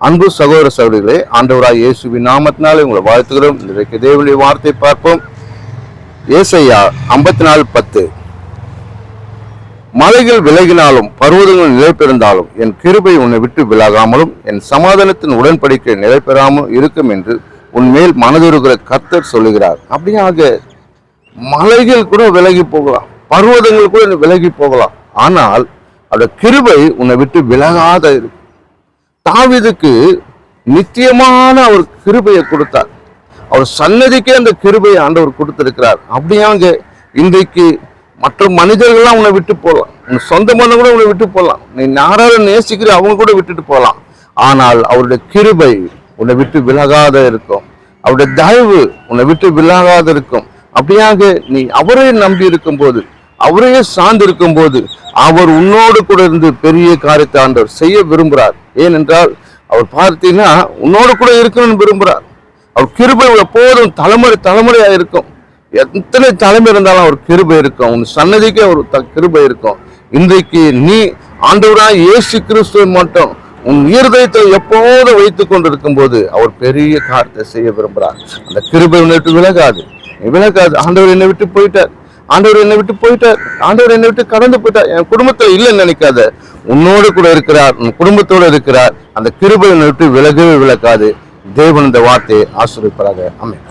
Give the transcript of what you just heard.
அன்பு சகோதர சகோதரிகளே, ஆண்டவராய் இயேசுவின் நாமத்தினாலே உங்களை வாழ்த்துகிறோம். இன்றைக்கு தேவனுடைய வார்த்தை பார்ப்போம். ஏசாயா 54:10. மலைகள் விலகினாலும் பர்வதங்கள் நிலை பெறுந்தாலும் என் கிருபை உன்னை விட்டு விலகாமலும் என் சமாதானத்தின் உடன்படிக்கை நிலை பெறாமலும் இருக்கும் என்று உன்மேல் மனதுருகிற கர்த்தர் சொல்லுகிறார். அப்படியாக மலைகள் கூட விலகி போகலாம், பர்வதங்கள் கூட விலகி போகலாம், ஆனால் அந்த கிருபை உன்னை விட்டு விலகாத இருக்கும். தாவீதுக்கு நித்தியமான அவர் கிருபையை கொடுத்தார். அவர் சன்னதிக்கே அந்த கிருபையை ஆண்டவர் கொடுத்திருக்கிறார். அப்படியாங்க இன்றைக்கு மற்ற மனிதர்கள்லாம் உன்னை விட்டு போகலாம், உன் சொந்த மனம் கூட உன்னை விட்டு போகலாம், நீ யாராவது நேசிக்கிற அவங்க கூட விட்டுட்டு போகலாம், ஆனால் அவருடைய கிருபை உன்னை விட்டு விலகாத இருக்கும். அவருடைய தயவு உன்னை விட்டு விலகாத இருக்கும். அப்படியாக நீ அவரே நம்பி இருக்கும் போது, அவரையே சார்ந்து இருக்கும் போது, அவர் உன்னோடு கூட இருந்து பெரிய காரியத்தை ஆண்டவர் செய்ய விரும்புகிறார். ஏனென்றால் அவர் பார்த்தீங்கன்னா உன்னோடு கூட இருக்கணும்னு விரும்புகிறார். அவர் கிருபை எப்போதும் தலைமுறையா இருக்கும். எத்தனை தலைமை இருந்தாலும் அவர் கிருபை இருக்கும். உன் சன்னதிக்கே ஒரு கிருபை இருக்கும். இன்றைக்கு நீ ஆண்டவராய் இயேசு கிறிஸ்துவை மட்டும் உன் இருதயத்தில் எப்போதும் வைத்துக் கொண்டிருக்கும் போது அவர் பெரிய காரியத்தை செய்ய விரும்புகிறார். அந்த கிருபை உன்னை விட்டு விலகாது. ஆண்டவர் என்னை விட்டு போயிட்டார், ஆண்டவர் என்னை விட்டு போயிட்டார், ஆண்டவர் என்னை விட்டு கடந்து போயிட்டார், என் குடும்பத்தில் இல்லைன்னு நினைக்காத. உன்னோடு கூட இருக்கிறார், உன் குடும்பத்தோடு இருக்கிறார். அந்த கிருபை உன்னை விட்டு விலகவே விலகாது. தேவன் இந்த வார்த்தையை ஆசீர்வதிப்பாராக. ஆமென்.